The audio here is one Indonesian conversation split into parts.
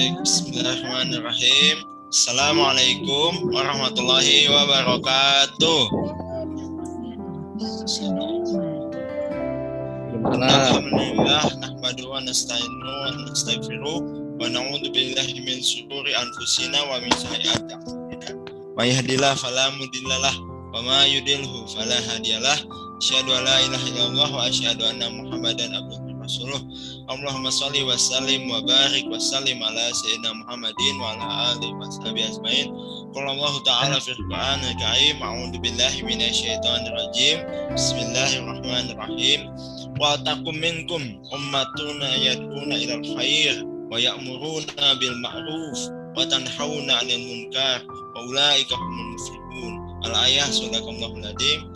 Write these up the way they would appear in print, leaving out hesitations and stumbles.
Bismillahirrahmanirrahim. Assalamualaikum warahmatullahi wabarakatuh. Alhamdulillah nahmadu wa nasta'inu wa nastaghfiruh wa na'udzu billahi min syururi anfusina wa min sayyiati a'malina. May yahdihillahu fala mudhillalah wa may yudhlilhu fala hadiyalah. Asyhadu an la ilaha illallah wa asyhadu anna Muhammadan abduhu wa rasuluh. Allahumma shalli wa sallim wa barik wa sallim ala sayyidina Muhammadin wa ala alihi wa sahbihi ajmain. Qala Allah ta'ala fil Qur'anil Karim, a'udzu billahi minasyaitonir rajim. Bismillahirrahmanirrahim. Wa takum minkum ummatun yad'una ilal khair wa ya'muruna bil ma'ruf wa tanhauna 'anil munkar wa ulaika humul muflihun. Al-ayah sadaqallahul adzim.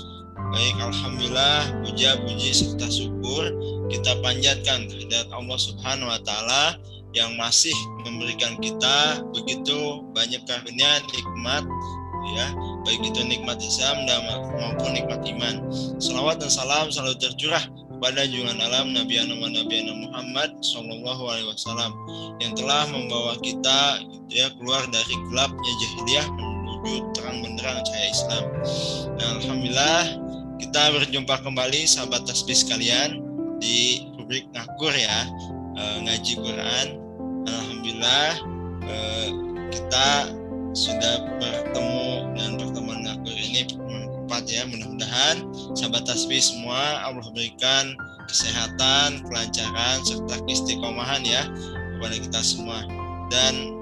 Baik, alhamdulillah, puja-puji serta syukur kita panjatkan kehadirat Allah Subhanahu wa taala yang masih memberikan kita begitu banyak karunia nikmat, ya, baik itu nikmat Islam maupun nikmat iman. Salawat dan salam selalu tercurah kepada junjungan alam Nabi Muhammad sallallahu alaihi wasallam yang telah membawa kita, ya, keluar dari gelapnya jahiliyah menuju terang benderang cahaya Islam. Dan alhamdulillah kita berjumpa kembali sahabat tasbih sekalian di rubrik ngakur, ya, ngaji Quran. Alhamdulillah kita sudah bertemu dengan pertemuan ngakur ini pertemuan keempat, ya. Mudah-mudahan sahabat tasbih semua Allah berikan kesehatan, kelancaran serta keistiqomahan, ya, kepada kita semua. Dan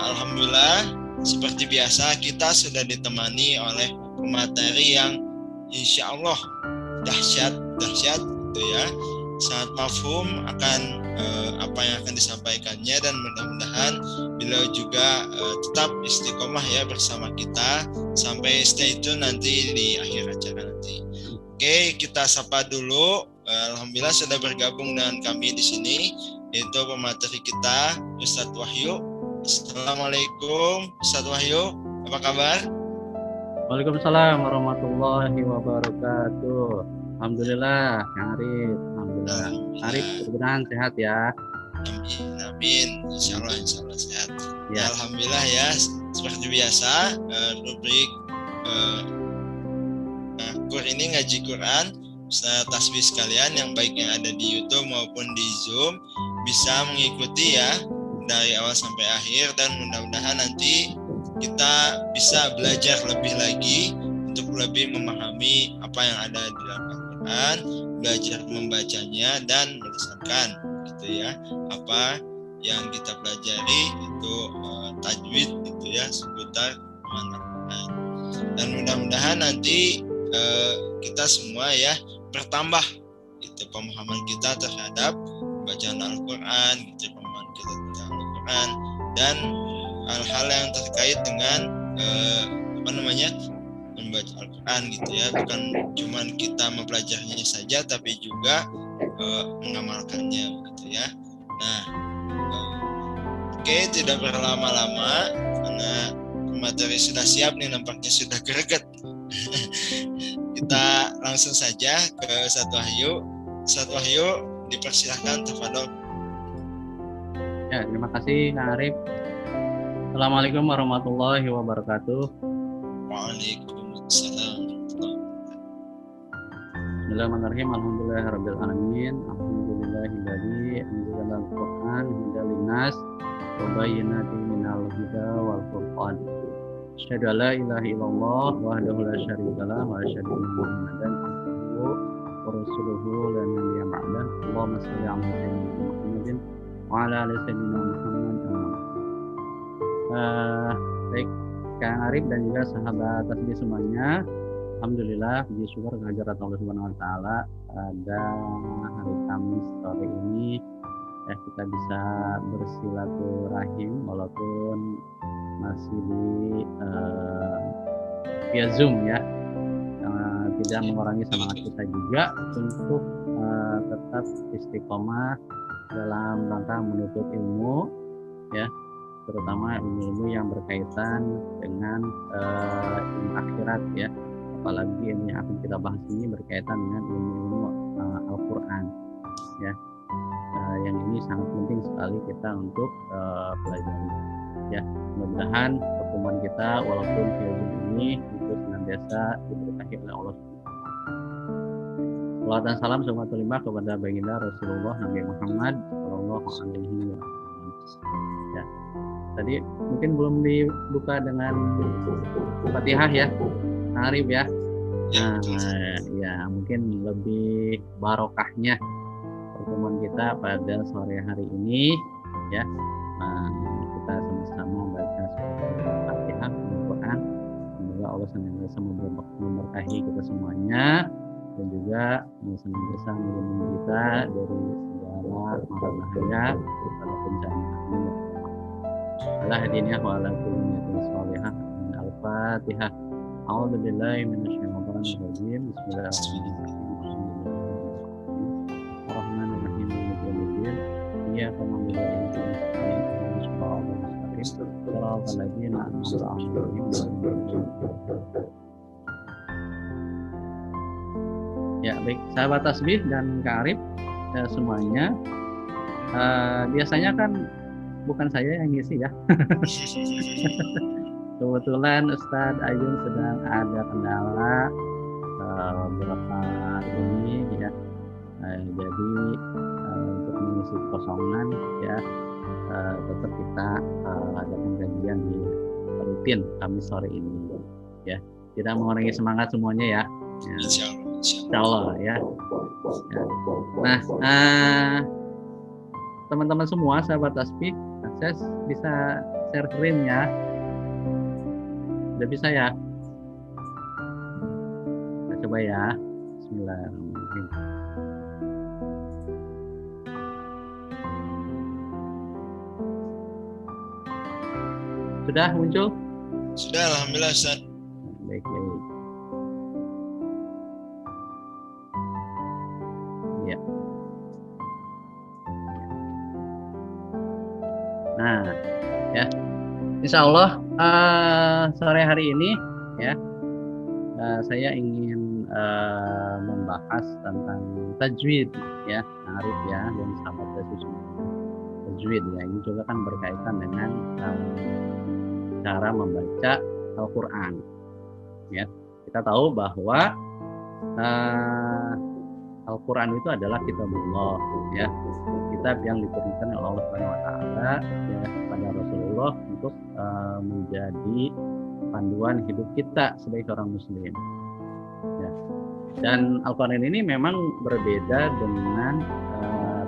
alhamdulillah seperti biasa kita sudah ditemani oleh pemateri yang insya Allah dahsyat gitu, ya, sangat mafhum akan apa yang akan disampaikannya, dan mudah-mudahan beliau juga tetap istiqomah, ya, bersama kita sampai stay tune nanti di akhir acara nanti. Oke, kita sapa dulu. Alhamdulillah sudah bergabung dengan kami di sini, yaitu pemateri kita Ustadz Wahyu. Assalamualaikum Ustadz Wahyu, apa kabar? Waalaikumsalam warahmatullahi wabarakatuh. Alhamdulillah, Kang Arif. Alhamdulillah. Arif mudah-mudahan sehat, ya. Amin. Insyaallah sehat. Ya. Alhamdulillah, ya. Seperti biasa, rubrik ini ngaji Quran. Ustaz tasbih sekalian yang baik yang ada di YouTube maupun di Zoom bisa mengikuti, ya, dari awal sampai akhir, dan mudah-mudahan nanti kita bisa belajar lebih lagi untuk lebih memahami apa yang ada di dalam Al-Quran, belajar membacanya dan melisankan, gitu, ya, apa yang kita pelajari itu tajwid, gitu, ya, seputar pemahaman Al-Quran. Dan mudah-mudahan nanti kita semua, ya, bertambah, gitu, pemahaman kita terhadap bacaan Al-Quran, gitu, pemahaman kita tentang Al-Quran dan hal-hal yang terkait dengan membaca Al-Quran, gitu, ya, bukan cuma kita mempelajarinya saja tapi juga mengamalkannya, gitu, ya. Nah, oke, tidak berlama-lama karena materi sudah siap nih, nampaknya sudah greget. Kita langsung saja ke Ustadz Wahyu. Ustadz Wahyu, dipersilahkan, tafadhol. Ya, terima kasih Kang Arif. Assalamualaikum warahmatullahi wabarakatuh. Waalaikumsalam. Bismillahirrahmanirrahim. Alhamdulillahirabbil alamin. Alhamdulillahilladzi anzalal Qur'an hudal linnas wa bayyinatin minal huda wal furqan. Asyhadu an la ilaha illallah wahdahu la syarikalah wa asyhadu anna Muhammadan abduhu wa rasuluhu la nabiyya ba'dah. Allahumma shalli ala sayyidina Muhammadin wa ala ali sayyidina Muhammad. Baik, Kang Arif dan juga sahabat tasbih semuanya, alhamdulillah puji syukur kehadirat Allah Subhanahu wa taala pada hari Kamis sore ini, ya, kita bisa bersilaturahim walaupun masih di via Zoom, ya. Tidak mengurangi semangat kita juga untuk tetap istiqomah dalam rangka menuntut ilmu, ya, terutama ilmu-ilmu yang berkaitan dengan ilmu akhirat, ya, apalagi ilmu yang akan kita bahas ini berkaitan dengan ilmu-ilmu Al-Quran, ya. yang ini sangat penting sekali kita untuk pelajari. Ya, mudah-mudahan pertemuan kita walaupun via Zoom ini itu senantiasa diberkahi oleh Allah. Salawat dan salam semua terima kepada baginda Rasulullah Nabi Muhammad Shallallahu Alaihi Wasallam. Ya, tadi mungkin belum dibuka dengan Fatihah ya, Arif ya. Nah, ya mungkin lebih barokahnya pertemuan kita pada sore hari ini ya. Kita sama-sama baca surat Fatihah Al-Quran. Semoga Allah senantiasa memberkahi kita semuanya dan juga senantiasa melindungi kita dari segala mara bahaya dan bencana. Ala hadiniah wa ala kulli niyatin shalihah. Al-Fatihah. A'udzu billahi minasyaitonir rajim. Bismillahirrahmanirrahim. Ar-Rahmanir-Rahim. Iyyaka na'budu wa iyyaka nasta'in. Shiratal ladzina an'amta 'alaihim. Ya, baik sahabat tasbih dan Kak Arif semuanya. Biasanya kan bukan saya yang ngisi ya. Kebetulan Ustadz Ayun sedang ada kendala beberapa hari ini ya. Jadi untuk mengisi kekosongan ya tetap kita adakan kajian di rutin Kamis sore ini ya. Tidak mengurangi semangat semuanya ya. Insya Allah ya. Nah, teman-teman semua sahabat tasbih, akses bisa share screen ya. Udah bisa ya? Kita coba ya. Bismillahirrahmanirrahim. Sudah muncul? Sudah, alhamdulillah Ustaz. Baik. Ya. Nah, ya. Insya Allah sore hari ini ya saya ingin membahas tentang tajwid ya, Arif ya dan sahabat tajwid. Tajwid ya, ini juga kan berkaitan dengan cara membaca Al-Quran. Ya, kita tahu bahwa Al-Quran itu adalah kitabullah ya, kitab yang diturunkan oleh Allah Subhanahu wa taala ya kepada Rasulullah untuk menjadi panduan hidup kita sebagai orang muslim. Ya. Dan Al-Quran ini memang berbeda dengan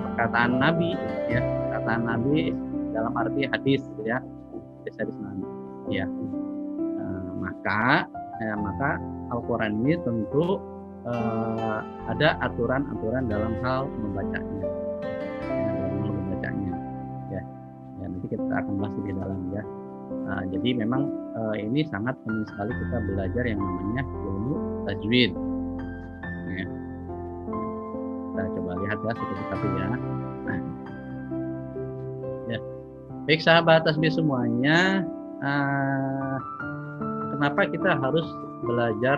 perkataan Nabi ya, perkataan Nabi dalam arti hadis ya, hadis Nabi ya. Maka Al-Quran ini tentu ada aturan-aturan dalam hal membacanya ya. Nanti kita akan bahas di dalam ya. Jadi memang ini sangat penting sekali kita belajar yang namanya ilmu tajwid ya. Kita coba lihat ya satu-satu ya. Ya, baik sahabat tasbih semuanya, kenapa kita harus belajar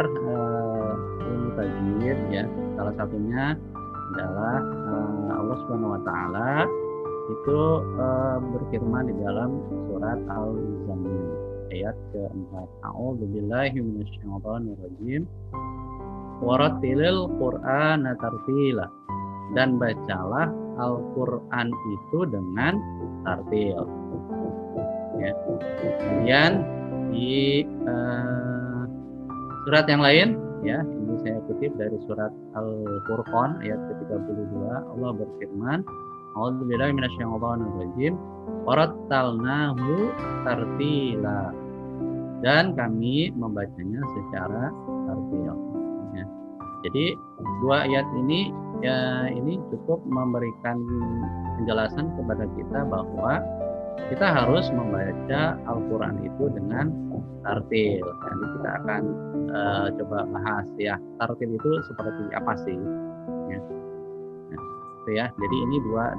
ilmu tajwid ya? Salah satunya adalah Allah Subhanahu wa taala itu berfirman di dalam surat Al-Muzammil ayat ke-4. A'udzubillahi minasyaitonir rajim. Warattilil Qur'ana tartila. Dan bacalah Al-Qur'an itu dengan tartil. Ya. Kemudian di surat yang lain ya, ini saya kutip dari surat Al-Furqan ayat ke-32, Allah berfirman, A'udzubillahi minasyaitonir rajim. Warattalnahu tartila. Dan kami membacanya secara tartil. Ya. Jadi dua ayat ini ya ini cukup memberikan penjelasan kepada kita bahwa kita harus membaca Al-Quran itu dengan tartil. Nanti kita akan coba bahas ya, tartil itu seperti apa sih? Ya. Ya, jadi ini dua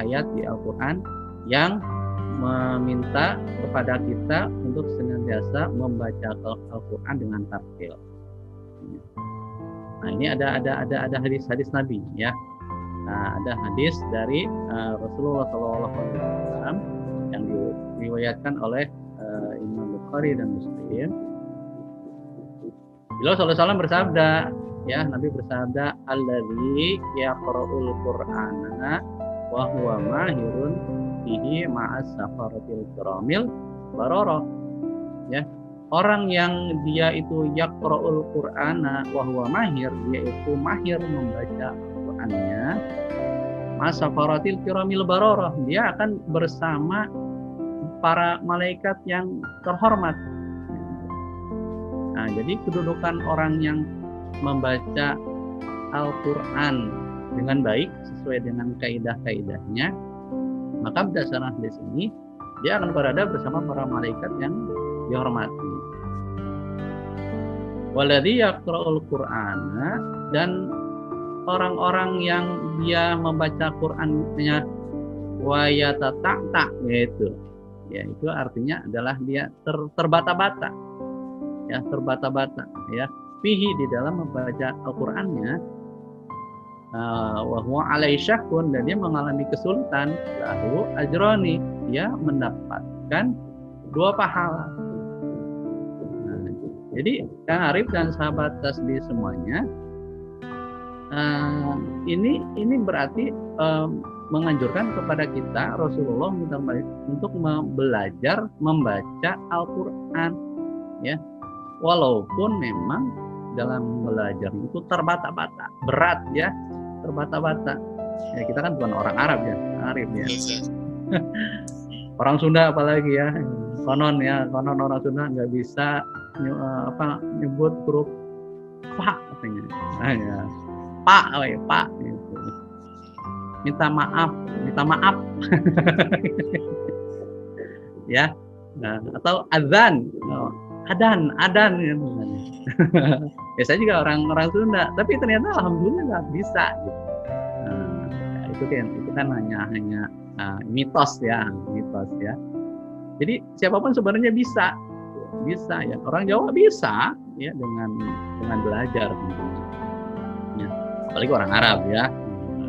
ayat di Al-Quran yang meminta kepada kita untuk senantiasa membaca Al-Quran dengan tartil. Nah, ini ada hadis-hadis Nabi ya. ada hadis dari Rasulullah SAW yang diriwayatkan oleh Imam Bukhari dan Muslim. Beliau SAW bersabda, ya, Nabi bersabda, alladzi yaqra'ul qur'ana wa huwa mahirun bihi ma'as safaratil kiramil bararah. Ya, orang yang dia itu yaqra'ul qur'ana wa huwa mahir, dia itu mahir membaca Al-Qur'annya, ma'as safaratil kiramil bararah, dia akan bersama para malaikat yang terhormat. Nah, jadi kedudukan orang yang membaca Al-Quran dengan baik sesuai dengan kaidah-kaidahnya, maka berdasarkan hadis ini dia akan berada bersama para malaikat yang dihormati. Waladzi yaqra'ul Qur'ana, dan orang-orang yang dia membaca Qur'annya wa yatata'ta, yaitu ya, itu artinya adalah dia terbata-bata. Ya, terbata-bata, ya, fihi, di dalam membaca Al-Qur'annya, wa huwa alaihi syaqqun, dan dia mengalami kesulitan, lahu ajroni, dia mendapatkan 2 pahala. Nah, jadi Kang Arif dan sahabat tasbih semuanya, ini berarti menganjurkan kepada kita, Rasulullah untuk belajar membaca Al-Qur'an, ya. Walaupun memang dalam belajar itu terbata-bata, berat, ya, terbata-bata. Ya, kita kan bukan orang Arab, ya, Arif, ya. Orang Sunda apalagi, ya, konon orang Sunda nggak bisa nyebut huruf fa katanya. Nah, ya, pak gitu. Minta maaf. Ya. Nah, atau azan. Adan ya. Biasanya juga orang Sunda, tapi ternyata alhamdulillah bisa gitu. Ya, itu kan hanya mitos ya. Jadi siapapun sebenarnya bisa ya. Orang Jawa bisa ya dengan belajar tentunya. Ya, apalagi orang Arab, ya.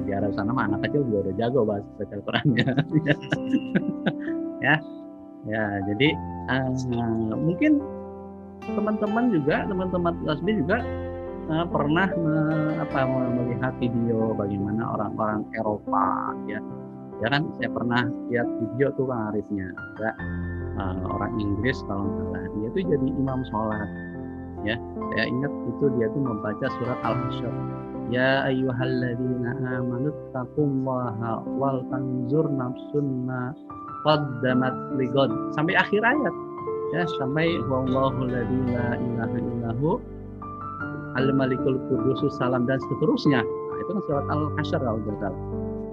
Di Arab sana mah anak kecil juga udah jago bahasa Al-Qur'annya. Ya, jadi mungkin teman-teman tasbih juga pernah melihat video bagaimana orang-orang Eropa, ya kan, saya pernah lihat video tuh Kang Arifnya, ada orang Inggris kalau nggak salah, dia tuh jadi imam sholat, ya. Saya ingat itu dia tuh membaca surat Al-Hasyr, ya ayyuhalladzina amanu taqullaha wal tanzur nafsun ma qaddamat lighad, sampai akhir ayat. Ya, sampai wallahu la ilaha illahu al-malikul qudusus salam dan seterusnya. Nah, itu kan surat Al-Hasyr kalau tidak salah.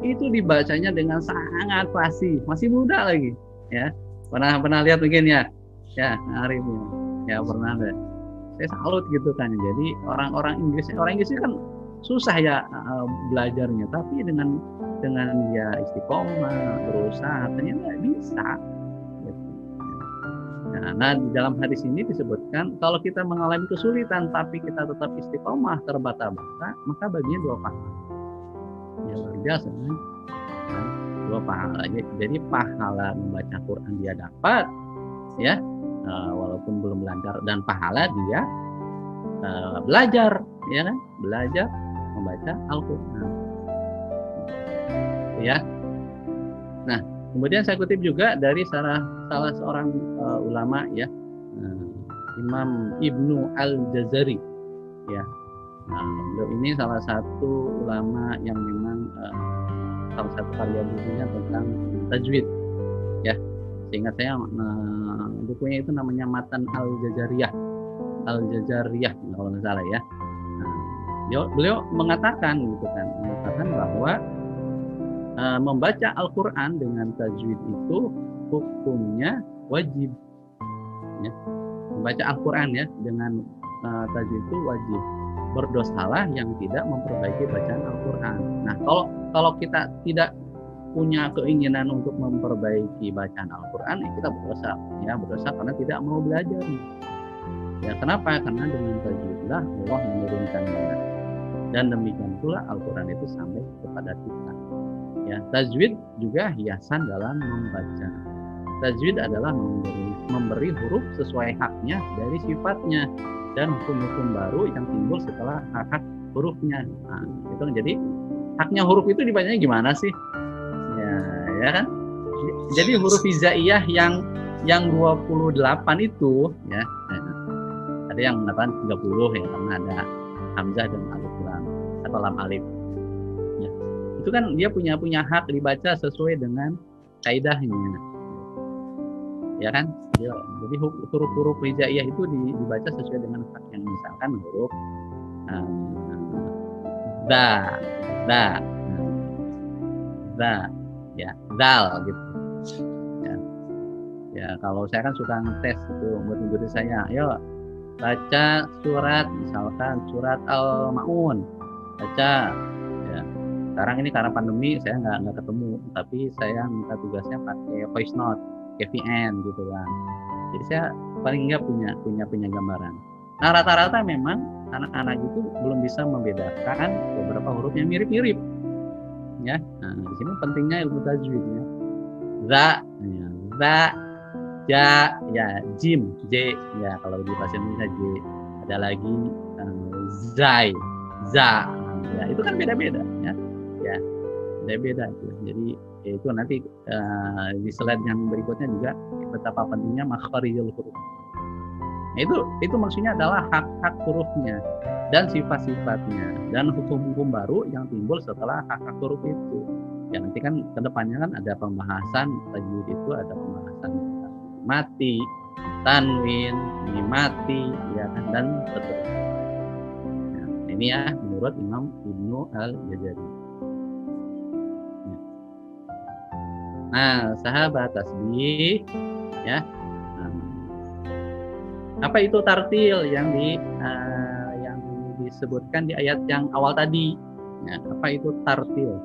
Itu dibacanya dengan sangat fasih, masih muda lagi, ya. Pernah lihat mungkin, ya Arifnya, ya pernah ada. Saya salut gitu kan. Jadi orang Inggris kan susah ya belajarnya, tapi dengan dia istiqomah, berusaha, ternyata bisa. Nah, di dalam hadis ini disebutkan kalau kita mengalami kesulitan tapi kita tetap istiqomah, terbata-bata, maka baginya 2 pahala. Ya, luar biasa, kan? 2 pahala. Jadi pahala membaca Quran dia dapat, ya, walaupun belum lancar, dan pahala dia belajar, ya kan, belajar membaca Al-Quran, ya. Nah, kemudian saya kutip juga dari salah seorang ulama, ya, Imam Ibnu Al-Jazari, ya. Nah, beliau ini salah satu ulama yang memang salah satu karya bukunya tentang tajwid, ya. Seingat saya bukunya itu namanya Matan Al-Jajariyah kalau nggak salah, ya. Nah, beliau mengatakan bahwa membaca Al-Quran dengan tajwid itu hukumnya wajib, ya. Membaca Al-Quran, ya, dengan tajwid itu wajib. Berdosalah yang tidak memperbaiki bacaan Al-Quran. Nah, kalau kita tidak punya keinginan untuk memperbaiki bacaan Al-Quran, ya kita berdosa karena tidak mau belajar. Ya, kenapa? Karena dengan tajwidlah Allah menurunkan dan demikian pula Al-Quran itu sampai kepada kita. Ya, tajwid juga hiasan dalam membaca. Tajwid adalah memberi huruf sesuai haknya dari sifatnya dan hukum-hukum baru yang timbul setelah hak-hak hurufnya. Nah, itu jadi haknya huruf itu dibacanya gimana sih? Ya kan? Jadi huruf hijaiyah yang 28 itu ya. Ada yang mengatakan 30 ya, karena ada hamzah dan alif lam atau lam alif. Ya. Itu kan dia punya hak dibaca sesuai dengan kaidahnya. Ya kan? Jadi huruf-huruf hijaiyah itu dibaca sesuai dengan hak yang misalkan huruf ya, dal gitu. Ya, kalau saya kan suka ngetes itu buat murid saya, ayo baca surat, misalkan surat Al-Maun, baca. Ya, sekarang ini karena pandemi saya nggak ketemu, tapi saya minta tugasnya pakai voice note, KVN gitu kan. Jadi saya paling nggak punya gambaran. Nah, rata-rata memang anak-anak itu belum bisa membedakan beberapa huruf yang mirip-mirip. Ya, nah, di sini pentingnya ilmu tajwid ya. Za, ja, ya, jim, j, ya kalau di bahasa Indonesia j. Ada lagi zai, za, ya itu kan beda-beda ya, beda-beda itu. Jadi itu nanti di slide yang berikutnya juga betapa pentingnya makharijul huruf. Nah, itu maksudnya adalah hak-hak hurufnya dan sifat-sifatnya dan hukum-hukum baru yang timbul setelah hak-hak huruf itu. Ya nanti kan kedepannya kan ada pembahasan tajwid itu, ada pembahasan mati, tanwin, mimati, ya kan, dan seterusnya. Nah, ini ya menurut Imam Ibnu Al-Jazari. Nah, sahabat tasbih, ya. Apa itu tartil yang disebutkan di ayat yang awal tadi? Ya, apa itu tartil?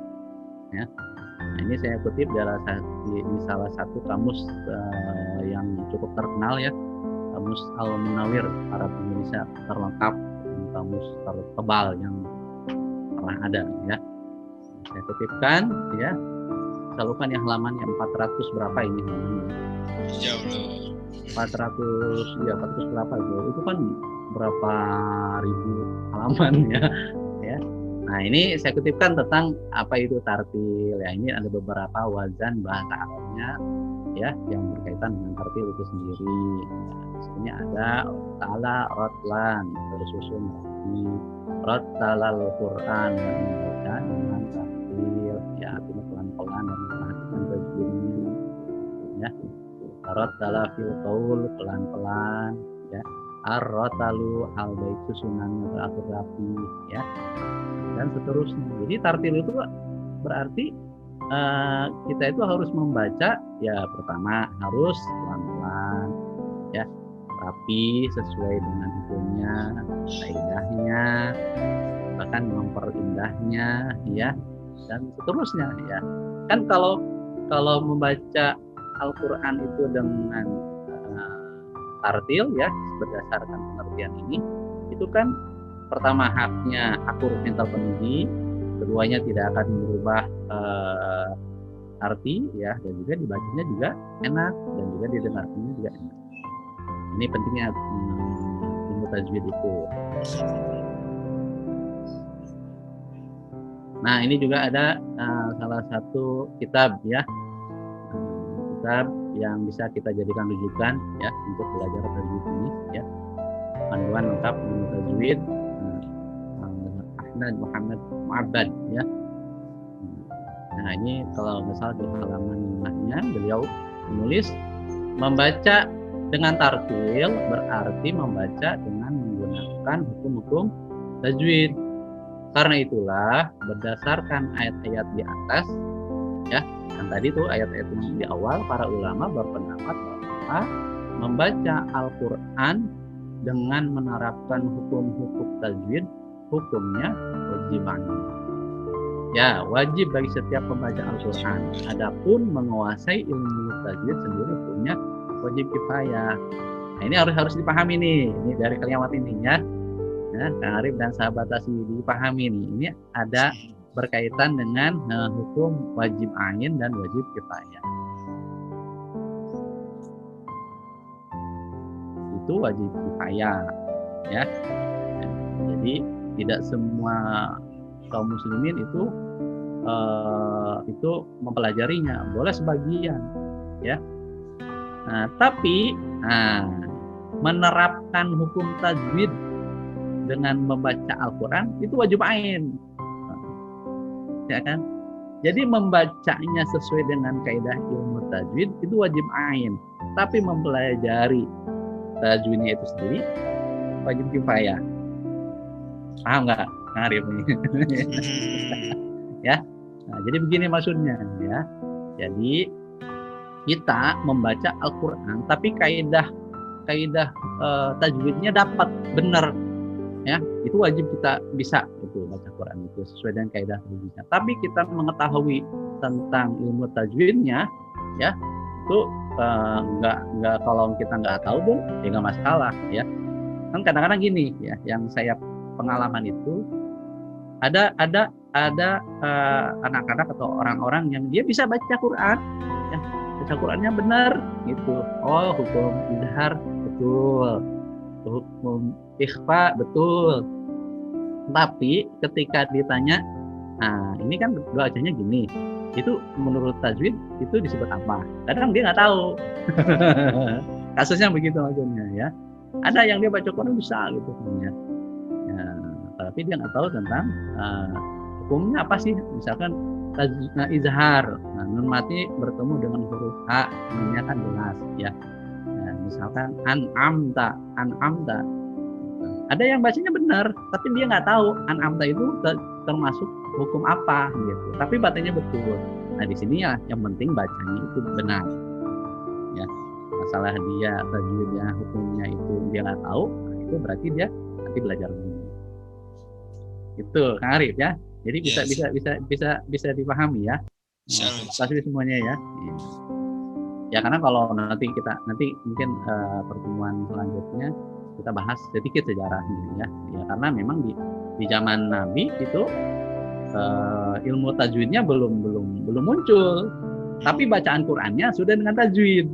Ya. Nah, ini saya kutip di salah satu kamus yang cukup terkenal ya, kamus Al-Munawir Arab Indonesia terlengkap, kamus tertebal yang pernah ada ya. Saya kutipkan ya, salukan yang halamannya 400 berapa ini halamannya? Jauh loh. 400 berapa itu kan berapa ribu halaman ya. Nah, ini saya kutipkan tentang apa itu tartil ya. Ini ada beberapa wazan bahasa Arabnya ya yang berkaitan dengan tartil itu sendiri. Nah, sebenarnya ada ta'ala rotlan, terus susun rapi, rotalal Quran, membaca dengan tartil ya, artinya pelan-pelan dan memperhatikan tajwidnya ya. Rotala fil qaul, pelan-pelan ya. Ar-rotalu hal baik susunannya teratur rapi ya, dan seterusnya. Jadi tartil itu berarti kita itu harus membaca ya, pertama harus pelan-pelan ya, rapi sesuai dengan hukumnya, kaidahnya, bahkan memperindahnya ya, dan seterusnya ya. Kan kalau membaca Al-Quran itu dengan tartil ya, berdasarkan pengertian ini, itu kan pertama haknya hak huruf yang terpenuhi, keduanya tidak akan berubah arti ya, dan juga dibacanya juga enak dan juga didengarkannya juga enak. Ini pentingnya ilmu tajwid itu. Nah, ini juga ada salah satu kitab ya, kitab yang bisa kita jadikan rujukan ya untuk belajar tajwid ini ya. Panduan lengkap ilmu tajwid Ahmad Muhammad Mu'abbad ya. Nah, ini kalau nggak salah di halaman tengahnya beliau menulis, membaca dengan tartil berarti membaca dengan menggunakan hukum-hukum tajwid. Karena itulah berdasarkan ayat-ayat di atas ya, kan tadi tuh ayat-ayat yang di awal, para ulama berpendapat bahwa membaca Al-Quran dengan menerapkan hukum-hukum tajwid, hukumnya wajiban. Ya, wajib bagi setiap pembaca Al-Quran. Adapun menguasai ilmu tajwid sendiri hukumnya wajib kifayah. Nah, ini harus dipahami nih, ini dari kalimat ini ya. ya, Kang Arif dan sahabat Tasbih dipahami nih. Ini ada berkaitan dengan hukum wajib ain dan wajib kifayah. Itu wajib kifayah, ya. Jadi tidak semua kaum muslimin itu mempelajarinya, boleh sebagian, ya. Nah, tapi menerapkan hukum tajwid dengan membaca Al-Quran itu wajib ain, ya kan? Jadi membacanya sesuai dengan kaidah ilmu tajwid itu wajib ain, tapi mempelajari tajwidnya itu sendiri wajib kifayah. Paham nggak, Kang Arif nih? Ya. Nah, jadi begini maksudnya, ya. Jadi kita membaca Al-Quran, tapi kaidah tajwidnya dapat benar, ya. Itu wajib kita bisa itu baca Quran itu sesuai dengan kaidah tajwidnya. Tapi kita mengetahui tentang ilmu tajwidnya, ya, itu nggak, kalau kita nggak tahu pun ya nggak masalah, ya. Kan kadang-kadang gini, ya, yang saya pengalaman itu ada anak-anak atau orang-orang yang dia bisa baca Quran, ya, baca Qurannya benar gitu. Oh, hukum izhar betul, hukum ikhfa betul. Tapi ketika ditanya, ini kan bacanya gini, itu menurut tajwid itu disebut apa? Kadang dia nggak tahu. Kasusnya begitu maksudnya, ya. Ada yang dia baca Quran bisa gitu, ya. Tapi dia nggak tahu tentang hukumnya apa sih, misalkan izhar, nun mati bertemu dengan huruf H, nunnya kan jelas, ya. Misalkan an'amta, ada yang bacanya benar, tapi dia nggak tahu an'amta itu termasuk hukum apa gitu, tapi bacanya betul. Nah, di sini ya yang penting bacanya itu benar, ya. Masalah dia tajwidnya, hukumnya itu dia nggak tahu, itu berarti dia nanti belajar lagi. Itu Kang Arif, ya. Jadi bisa dipahami, ya. Pasti semuanya, ya. Ya, karena kalau nanti mungkin pertemuan selanjutnya kita bahas sedikit sejarahnya, ya. Ya, karena memang di zaman Nabi itu ilmu tajwidnya belum muncul, tapi bacaan Qur'annya sudah dengan tajwid.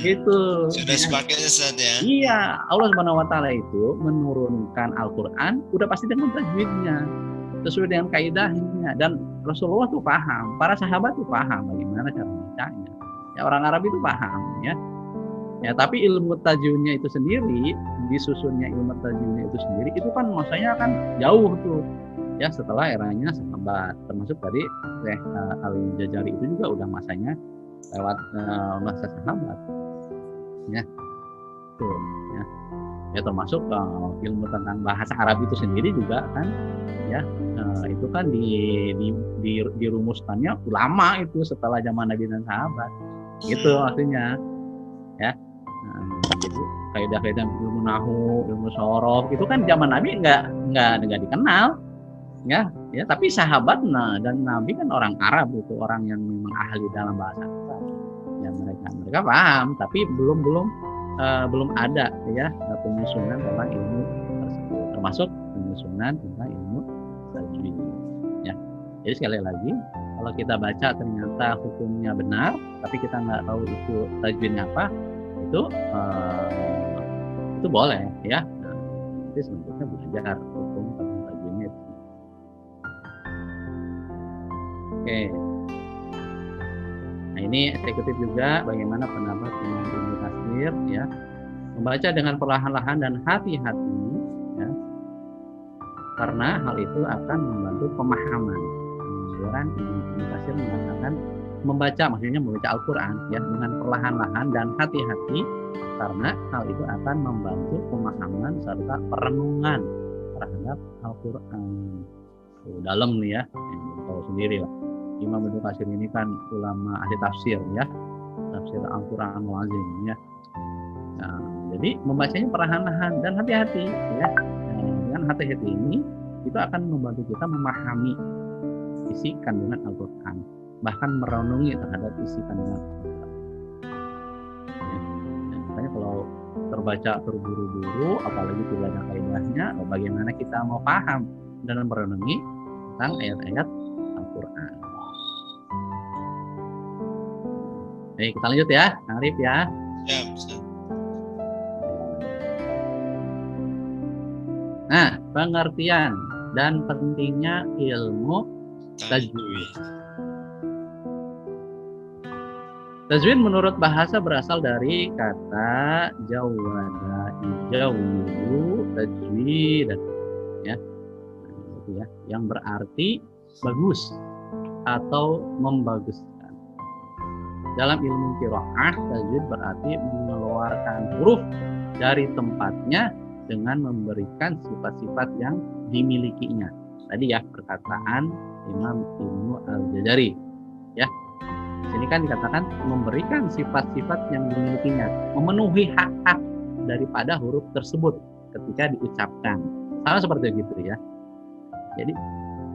Gitu. Sudah sepaket, Ustaz, ya. Iya, Allah Subhanahu wa taala itu menurunkan Al-Qur'an udah pasti dengan tajwidnya, sesuai dengan kaidahnya, dan Rasulullah tuh paham, para sahabat tuh paham bagaimana cara bacanya. Ya, orang Arab itu paham, ya. Ya, tapi ilmu tajwidnya itu sendiri, disusunnya ilmu tajwidnya itu sendiri itu kan masanya kan jauh tuh. Ya, setelah eranya sahabat, termasuk tadi Al-Jazari itu juga udah masanya lewat masa sahabat, ya. Tuh, ya. Ya, termasuk ilmu tentang bahasa Arab itu sendiri juga kan, ya, itu kan dirumuskannya ulama itu setelah zaman Nabi dan sahabat, gitu maksudnya, ya. Jadi kaidah-kaidah ilmu nahwu, ilmu shorof itu kan zaman Nabi nggak dikenal, ya. Tapi sahabat dan Nabi kan orang Arab, itu orang yang memang ahli dalam bahasa Arab, ya. Mereka paham, tapi belum ada, ya, penyusunan tentang ilmu tersebut, termasuk penyusunan tentang ilmu tajwid, ya. Jadi sekali lagi, kalau kita baca ternyata hukumnya benar, tapi kita nggak tahu itu tajwidnya apa, itu boleh, ya. Nanti selanjutnya belajar hukum tentang tajwidnya itu. Oke. Nah, ini saya kutip juga bagaimana pendapat Imam Ibnu Katsir, ya. Membaca dengan perlahan-lahan dan hati-hati, ya, karena hal itu akan membantu pemahaman. Kemudian Ibnu Katsir mengatakan maksudnya membaca Al-Quran, ya, dengan perlahan-lahan dan hati-hati, karena hal itu akan membantu pemahaman serta perenungan terhadap Al-Quran. Dalam nih, ya, tahu sendiri lah. Imam Ibnu Katsir ini kan ulama ahli tafsir, ya, tafsir Al-Quranul Azim, ya. Nah, jadi membacanya perlahan-lahan dan hati-hati, ya. Dengan hati-hati ini itu akan membantu kita memahami isi kandungan Al-Quran, bahkan merenungi terhadap isi kandungan Al-Quran. Ya. Makanya kalau terbaca terburu-buru, apalagi tidak ada kaidahnya, bagaimana kita mau paham dan merenungi tentang ayat-ayat Al-Quran. Baik, kita lanjut ya, Arif ya. Ya, Ustaz. Nah, pengertian dan pentingnya ilmu tajwid. Tajwid menurut bahasa berasal dari kata jawada, ijawudu, tajwid, ya, itu ya, yang berarti bagus atau membaguskan. Dalam ilmu qiraah, tajwid berarti mengeluarkan huruf dari tempatnya dengan memberikan sifat-sifat yang dimilikinya. Tadi ya perkataan Imam Ibnu Al-Jazari. Ya, di sini kan dikatakan memberikan sifat-sifat yang dimilikinya, memenuhi hak-hak daripada huruf tersebut ketika diucapkan. Sama seperti itu ya.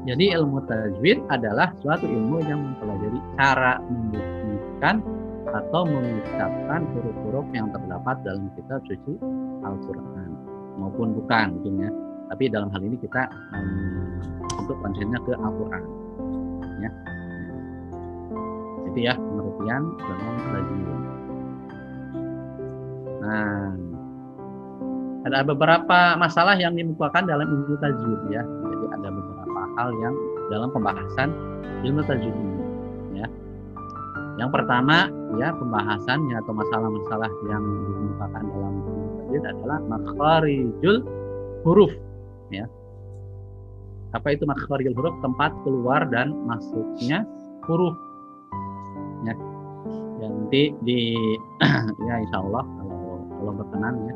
Jadi ilmu tajwid adalah suatu ilmu yang mempelajari cara membuktikan atau mengucapkan huruf-huruf yang terdapat dalam kitab suci Al-Quran maupun bukan mungkin ya. Tapi dalam hal ini kita untuk konsennya ke Al-Quran ya. Itu ya pengertian dalam tajwid. Nah, ada beberapa masalah yang dimukakan dalam ilmu tajwid ya. Jadi ada beberapa hal yang dalam pembahasan ilmu tajwid ini ya. Yang pertama ya pembahasannya atau masalah-masalah yang dikemukakan dalam ilmu tajwid adalah makharijul huruf ya. Apa itu makharijul huruf? Tempat keluar dan masuknya huruf ya. Ya nanti di ya insya Allah kalau berkenan ya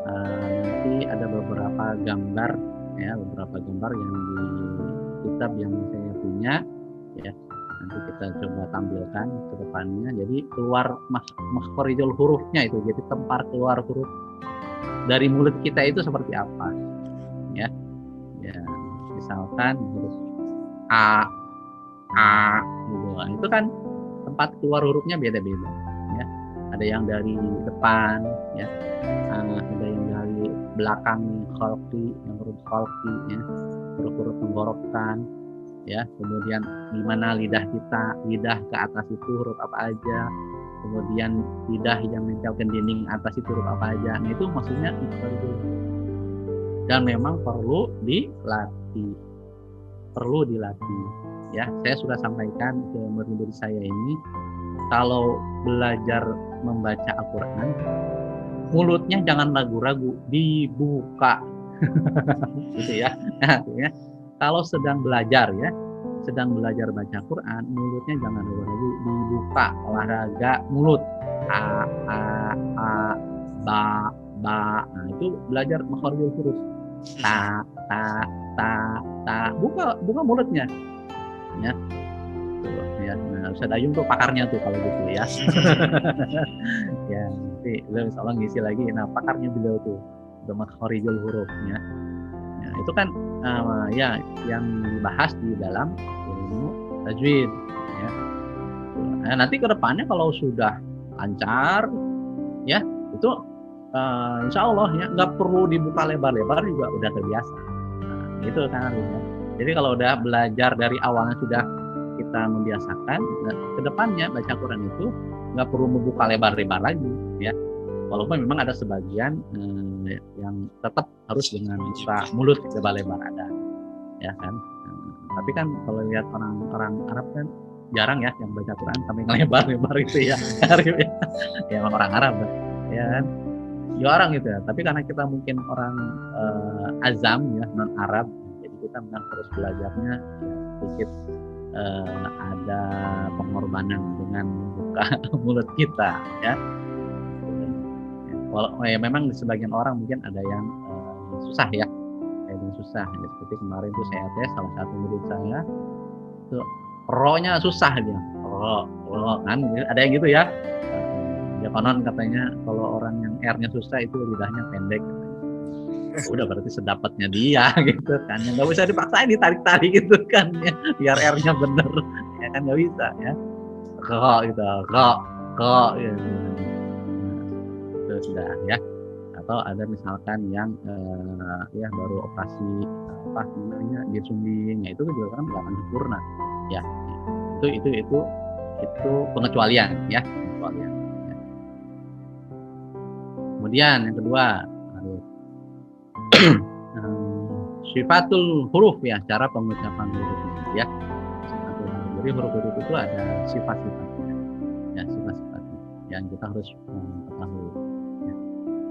nanti ada beberapa gambar ya, beberapa gambar yang di kitab yang saya punya ya. Nanti kita coba tampilkan ke depannya. Jadi keluar makharijul hurufnya itu, jadi tempat keluar huruf dari mulut kita itu seperti apa ya. Ya misalkan huruf a gitu. Nah, itu kan tempat keluar hurufnya beda-beda ya. Ada yang dari depan ya, ada yang dari belakang khalqi, yang huruf khalqi ya, huruf-huruf tenggorokan ya. Kemudian di mana lidah kita, lidah ke atas itu huruf apa aja, kemudian lidah yang nempel ke dinding atas itu huruf apa aja. Nah itu maksudnya dan memang perlu dilatih ya. Saya sudah sampaikan ke murid-murid saya ini, kalau belajar membaca Al-Quran mulutnya jangan ragu-ragu, dibuka gitu ya. Artinya kalau sedang belajar baca Quran, mulutnya jangan ragu-ragu, dibuka, olahraga mulut, a, ba. Nah itu belajar makharijul huruf, ta, buka mulutnya ya. Tuh, ya. Nah, Ustaz Ayung tuh pakarnya tuh kalau gitu ya. Ya nanti beliau insya Allah ngisi lagi. Nah pakarnya beliau tuh udah makharijul hurufnya. Ya, itu kan ya yang dibahas di dalam ilmu tajwid ya. Nah, nanti ke depannya kalau sudah lancar ya itu insya Allah ya nggak perlu dibuka lebar-lebar juga udah terbiasa. Nah, itu kan artinya. Jadi kalau udah belajar dari awalnya sudah kita membiasakan, ke depannya baca Quran itu nggak perlu membuka lebar-lebar lagi ya. Walaupun memang ada sebagian yang tetap harus dengan buka mulut lebar-lebar ada ya kan. Tapi kan kalau lihat orang Arab kan jarang ya yang baca Quran sampai ngelebar-lebar itu ya. Ya emang orang Arab ya kan. Jarang gitu ya. Tapi karena kita mungkin orang azam ya, non Arab, jadi kita memang harus belajarnya ya, sedikit ada pengorbanan dengan membuka mulut kita ya. Ya memang di sebagian orang mungkin ada yang susah ya, susah ya. Seperti kemarin itu saya tes salah satu murid saya itu ro-nya susah dia, ro kan ada yang gitu ya. Ya konon katanya kalau orang yang R-nya susah itu lidahnya pendek. Udah berarti sedapatnya dia gitu kan, ya nggak bisa dipaksain ditarik-tarik gitu kan ya, biar R-nya bener ya kan nggak bisa ya. Kok gitu, kok ya. Itu sudah ya. atau ada misalkan yang ya baru operasi apa namanya disumbing, ya itu juga kan nggak akan sempurna ya. Itu pengecualian ya, pengecualian ya. Kemudian yang kedua sifatul huruf ya, cara pengucapan hurufnya ya. Jadi huruf-huruf itu ada sifat-sifatnya ya, sifat-sifatnya yang kita harus ketahui ya.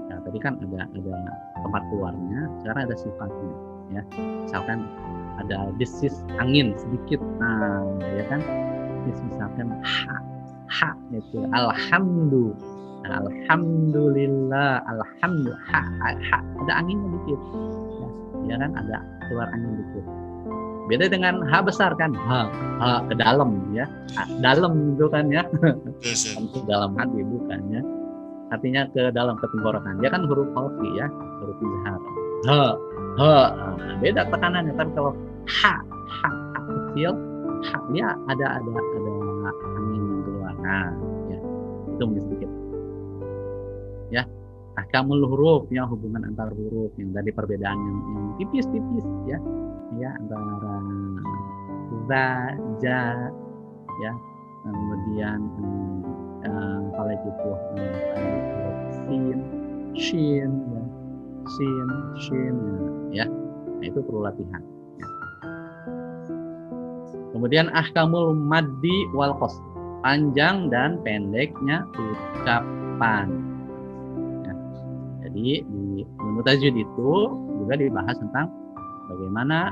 Nah, tadi kan ada tempat keluarnya, sekarang ada sifatnya ya. Misalkan ada desis angin sedikit, nah ya kan, misalkan ha itu alhamdulillah, nah, alhamdulillah, alhamdulillah, ha ada anginnya dikit ya kan, ada keluar angin dikit. Beda dengan H besar kan, H ke dalam ya, dalam itu kan ya, ke dalam hati bukan ya, artinya ke dalam, ke tenggorokan. Dia kan huruf khalqi ya, huruf izhar. Beda tekanannya. Tapi kalau H kecil, H dia ada angin yang keluar. Nah, ya itu mungkin sedikit. Ya, ahkamul huruf ya, hubungan antar huruf yang dari perbedaan yang tipis-tipis ya. Ya, antara za, ja, ya, kemudian kalau itu sin, shin, ya, shin, ya, nah itu perlu latihan. Ya. Kemudian ahkamul maddi wal qasr, panjang dan pendeknya ucapan. Ya. Jadi di ilmu tajwid itu juga dibahas tentang bagaimana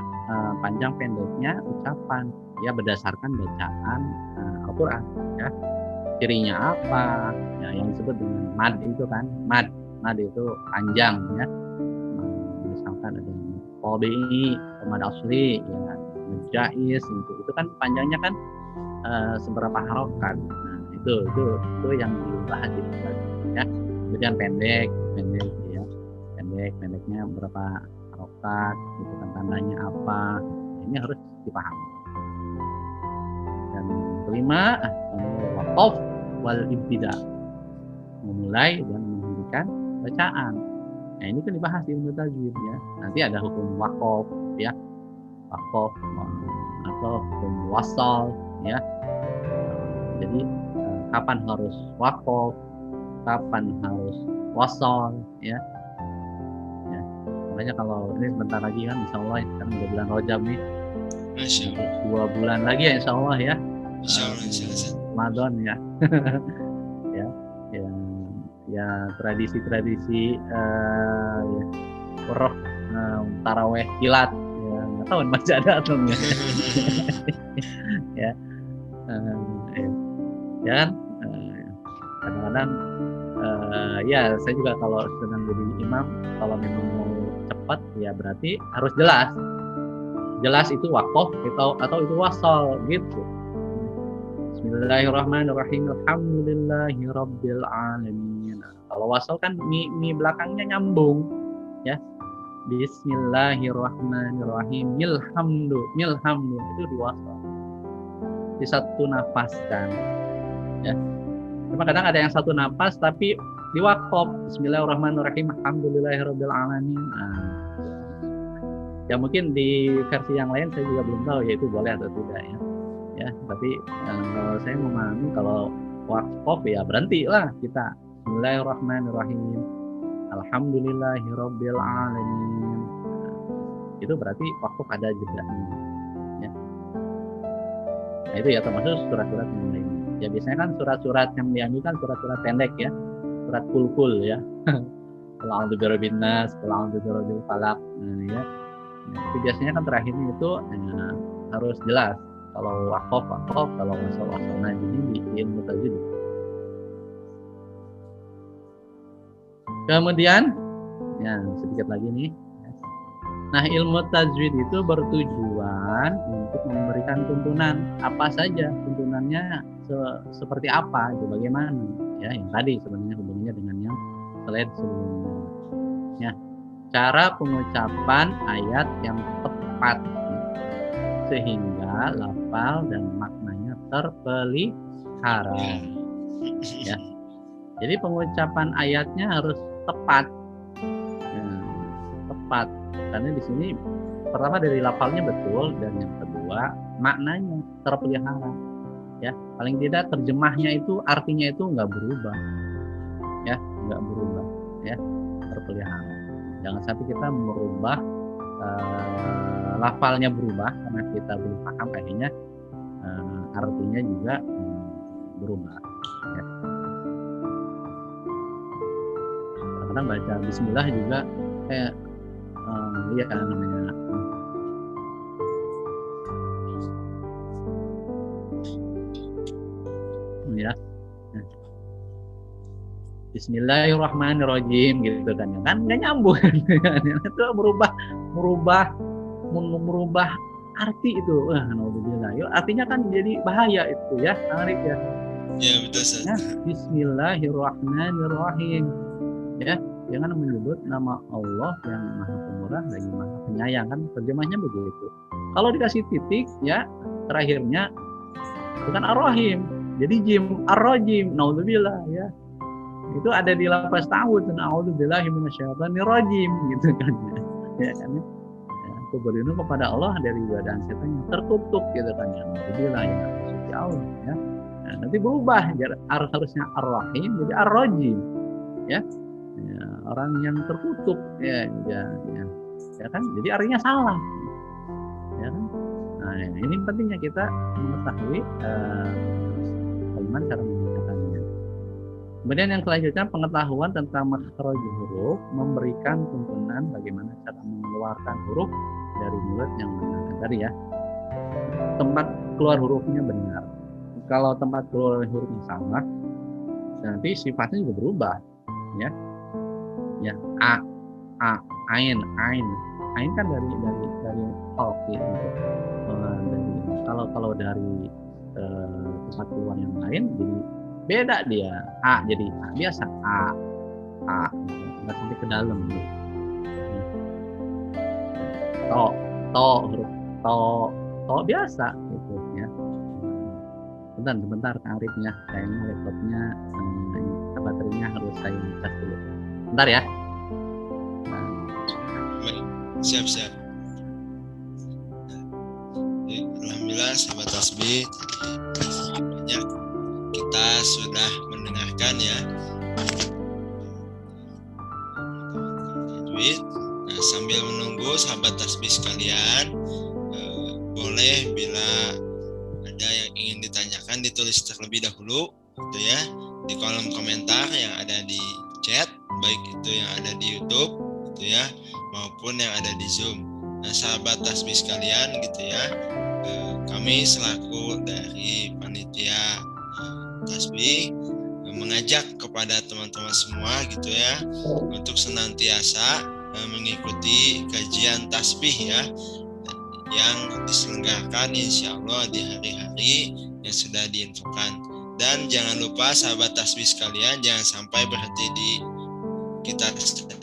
panjang pendeknya ucapan ya, berdasarkan bacaan Al-Quran ya. Cirinya apa ya, yang disebut dengan mad itu kan, mad itu panjang ya. Misalkan ada tabi'i, mad asli ya, jaiz itu kan panjangnya kan seberapa harokat. Nah, itu yang dibahas ya. Kemudian pendeknya berapa harokat, itu kan tandanya apa, ini harus dipahami. Dan kelima, waqaf wal ibtida, memulai dan menghentikan bacaan. Nah, ini kan dibahas di ilmu tajwid ya. Nanti ada hukum waqaf ya, waqaf atau hukum wasal ya. Jadi kapan harus waqaf, kapan harus wasal ya. Makanya kalau ini sebentar lagi kan, insya Allah sekarang udah bulan Rajab nih, 2 bulan lagi ya insya Allah ya, Ramadan ya. ya tradisi ya, roh taraweh kilat ya, nggak tahu masih ada atau enggak. ya kan kadang-kadang ya saya juga kalau sedang jadi imam, kalau memang mau cepat ya berarti harus jelas itu waqaf atau itu wasal gitu. Bismillahirrahmanirrahim, alhamdulillahi rabbil alamin. Kalau wasal kan mi belakangnya nyambung ya. Bismillahirrahmanirrahim, milhamdu itu diwasal di satu nafas kan ya. Cuma kadang ada yang satu nafas tapi diwaqaf, Bismillahirrahmanirrahim, alhamdulillahirabbil alamin. Ya mungkin di versi yang lain saya juga belum tahu ya itu boleh atau tidak ya. Ya, tapi kalau saya memahami kalau waqaf ya berhentilah kita. Bismillahirrahmanirrahim, alhamdulillahirabbil alamin. Itu berarti waqaf ada jedanya. Ya. Nah, itu ya termasuk surat-surat yang lain. Ya biasanya kan surat-surat yang diambil kan surat-surat pendek ya, surat kul ya. Qul a'udzu birabbin nas, qul a'udzu birabbil falaq, ya. Nah, itu biasanya kan terakhirnya itu harus jelas. Kalau waqaf, kalau wasal. Nah, jadi di ilmu tajwid. Kemudian ya sedikit lagi nih. Nah, ilmu tajwid itu bertujuan untuk memberikan tuntunan apa saja, tuntunannya seperti apa, itu bagaimana ya, yang tadi sebenarnya hubungannya dengan yang slide sebelumnya ya, cara pengucapan ayat yang tepat sehingga lafal dan maknanya terpelihara ya. Jadi pengucapan ayatnya harus tepat tepat. Karena di sini pertama dari lafalnya betul, dan yang kedua maknanya terpelihara. Ya, paling tidak terjemahnya itu artinya itu nggak berubah. Ya, nggak berubah. Ya, terpelihara. Jangan sampai kita merubah lafalnya berubah karena kita belum paham, akhirnya artinya juga berubah. Ya. Kadang baca Bismillah juga kayak iya namanya ya. Bismillahirrahmanirrahim gitu kan nggak nyambung. Itu merubah arti itu. Naudzubillah. Artinya kan jadi bahaya itu ya, Arif ya. Ya betul Ustaz. Ya, Bismillahirrahmanirrahim. Ya, jangan menyebut nama Allah yang Maha Pemurah lagi Maha Penyayang, kan terjemahnya begitu. Kalau dikasih titik ya terakhirnya bukan Ar-Rahim, jadi Jim, Ar-Rajim. Naudzubillah ya. Itu ada di lafaz ta'awudz, a'udzubillahi minasyaitonirrajim gitu kan. Ya kan. Ya, aku berlindung kepada Allah dari godaan setan yang terkutuk gitu kan. Ya, naudzubillah ya suci Allah ya. Nah, nanti berubah harusnya Ar-Rahim jadi Ar-Rajim. Ya. Ya, orang yang terkutuk ya kan, jadi artinya salah ya kan. Nah ini pentingnya kita mengetahui bagaimana cara membacakannya. Kemudian yang selanjutnya pengetahuan tentang makhraj huruf, memberikan tuntunan bagaimana cara mengeluarkan huruf dari mulut yang benar. Tadi ya, tempat keluar hurufnya benar. Kalau tempat keluar hurufnya salah, nanti sifatnya juga berubah ya. Ya, ain kan dari qalb gitu. Kalau dari tempat keluar yang lain jadi beda dia. Jadi biasa nggak sampai ke dalam gitu. Huruf to biasa gitu ya. Sebentar Arifnya, kayaknya laptopnya baterainya harus saya cas dulu. Bentar ya. Siap. Alhamdulillah sahabat tasbih, banyak kita sudah mendengarkan ya. Nah, sambil menunggu sahabat tasbih sekalian, boleh bila ada yang ingin ditanyakan ditulis terlebih dahulu gitu ya di kolom komentar yang ada di chat, baik itu yang ada di YouTube gitu ya maupun yang ada di Zoom. Nah, sahabat tasbih sekalian gitu ya, kami selaku dari panitia tasbih mengajak kepada teman-teman semua gitu ya untuk senantiasa mengikuti kajian tasbih ya yang diselenggarakan insya Allah di hari-hari yang sudah diinfokan. Dan jangan lupa sahabat tasbih sekalian, jangan sampai berhenti di kita saja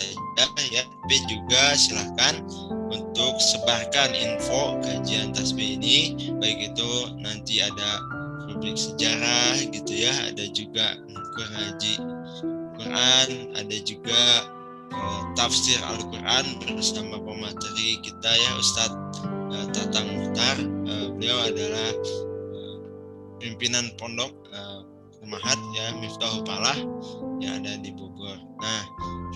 ya, tapi juga silahkan untuk sebarkan info kajian tasbih ini, baik itu nanti ada rubrik sejarah gitu ya, ada juga ngaji Quran, ada juga tafsir Al-Quran bersama pemateri kita ya Ustadz Tatang Muhtar. Beliau adalah pimpinan pondok Mahat ya Miftahul Falah yang ada di Bogor. Nah,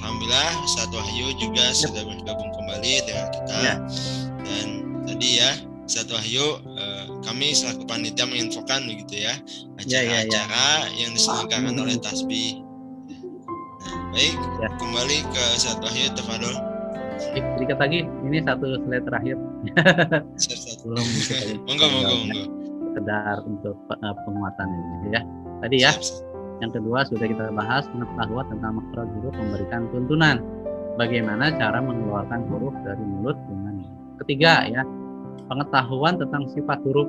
alhamdulillah Ustadz Wahyu juga sudah bergabung kembali dengan kita ya. Dan tadi ya Ustadz Wahyu, kami selaku panitia menginfokan begitu ya acara-acara yang diselenggarakan oleh tasbih. Nah, baik, kembali ke Ustadz Wahyu, tafadhol. Sedikit lagi, ini satu slide terakhir. Belum monggo. Sekedar untuk penguatan ini ya. Tadi ya, yang kedua sudah kita bahas pengetahuan tentang makhraj huruf, memberikan tuntunan bagaimana cara mengeluarkan huruf dari mulut dengan ini. Ketiga ya, pengetahuan tentang sifat huruf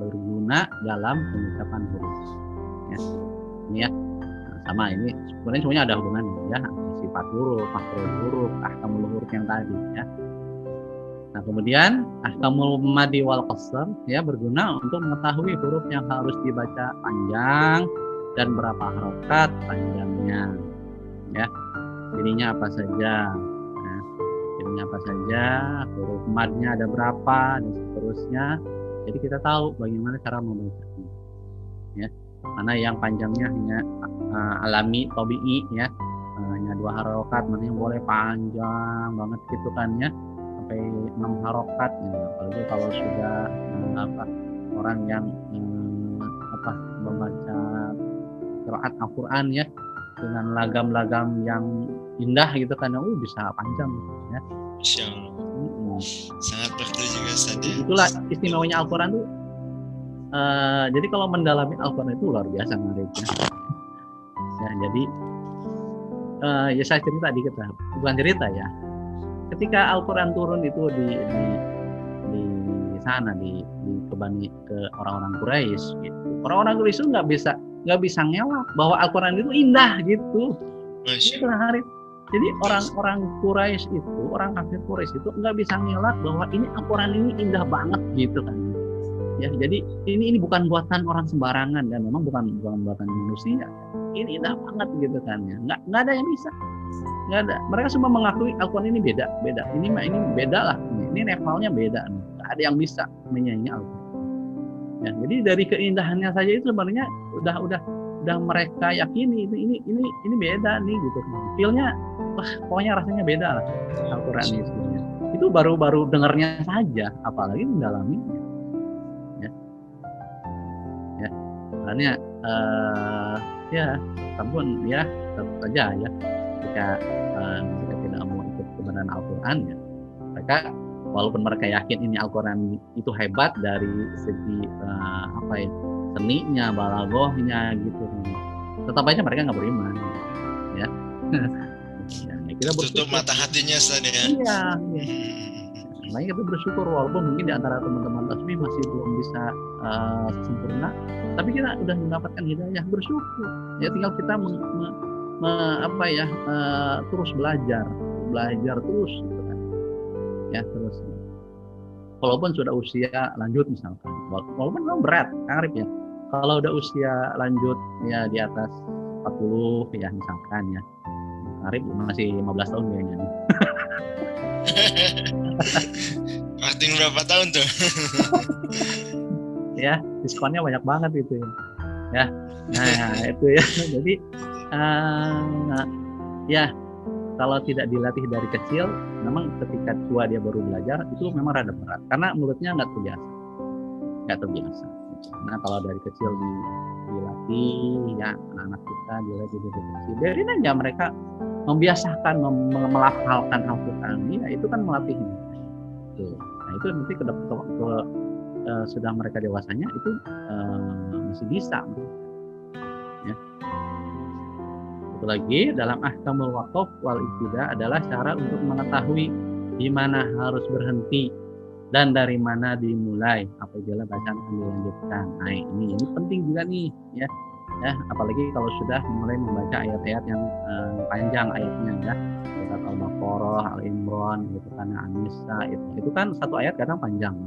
berguna dalam pengucapan huruf. Ya, ini ya, sama ini sebenarnya semuanya ada hubungannya ya, sifat huruf, makhraj huruf, ahkamul huruf yang tadi ya. Nah, kemudian ahkamul madi wal qasr ya, berguna untuk mengetahui huruf yang harus dibaca panjang dan berapa harokat panjangnya ya, jadinya apa saja ya. cirinya apa saja, huruf madnya ada berapa dan seterusnya. Jadi kita tahu bagaimana cara membacanya. Ya, mana yang panjangnya hanya alami, tabi'i ya, hanya 2 harokat, mana yang boleh panjang banget gitu kan ya, sampai 6 harokat gitu. Apalagi kalau sudah orang yang membaca qiraat Al-Quran ya dengan lagam-lagam yang indah gitu kan, bisa panjang gitu ya. Masya Allah. Sangat berarti juga Ustaz ya. Itulah istimewanya Al-Quran tuh. Jadi kalau mendalami Al-Quran itu luar biasa menariknya. Ya, jadi ya saya cerita dikit lah, bukan cerita ya. Ketika Al-Quran turun itu di sana ke orang-orang Quraisy gitu. Orang-orang Quraisy itu nggak bisa ngelak bahwa Al-Quran itu indah gitu. Itu Arif. Jadi orang-orang Quraisy itu, orang kafir Quraisy itu nggak bisa ngelak bahwa ini Al-Quran ini indah banget gitu kan. Ya, jadi ini bukan buatan orang sembarangan dan memang bukan buatan manusia. Ini indah banget gitu kan ya. Nggak ada yang bisa. Nggak ada. Mereka semua mengakui Al-Quran ini beda. Ini beda lah. Ini levelnya beda nih. Nggak ada yang bisa menyanyi Al-Quran. Ya, jadi dari keindahannya saja itu sebenarnya udah mereka yakini ini beda nih gitu. Feel-nya pokoknya rasanya beda lah Al-Quran ini sebenarnya. Itu baru dengarnya saja, apalagi mendalaminya. Ya. Makanya ya, namun ya tetap saja ya jika tidak mau ikut kebenaran Al-Quran ya, mereka walaupun mereka yakin ini Al-Quran itu hebat dari segi seninya, balaghahnya gitu, tetap aja mereka nggak beriman ya. Ya kita tutup mata hatinya saja ya. Iya. Makanya kita bersyukur walaupun mungkin di antara teman-teman tasbih masih belum bisa sempurna, tapi kita sudah mendapatkan hidayah, bersyukur. Ya tinggal kita terus belajar terus gitu kan. Ya terus. Walaupun sudah usia lanjut misalkan, walaupun memang berat, Arif ya. Kalau udah usia lanjut ya di atas 40 ya misalkan ya. Arif masih 15 tahun kayaknya nih. Fasting berapa tahun tuh? Ya, diskonnya banyak banget itu ya. Nah, itu ya. Jadi ya kalau tidak dilatih dari kecil, memang ketika tua dia baru belajar itu memang rada berat karena mulutnya nggak terbiasa. Nah kalau dari kecil dilatih ya, anak-anak kita dilatih dari kecil, biarin aja mereka membiasakan melafalkan Al-Quran ya, itu kan melatihnya. Nah itu nanti ke sudah mereka dewasanya itu masih bisa ya. Itu lagi dalam ahkamul waqaf wal ibtida adalah cara untuk mengetahui di mana harus berhenti dan dari mana dimulai apabila bacaan akan dilanjutkan. Nah ini penting juga nih ya, apalagi kalau sudah mulai membaca ayat-ayat yang panjang ayatnya ya, surat Al-Baqarah, Al-Imran gitu kan, An-Nisa itu kan satu ayat kadang panjang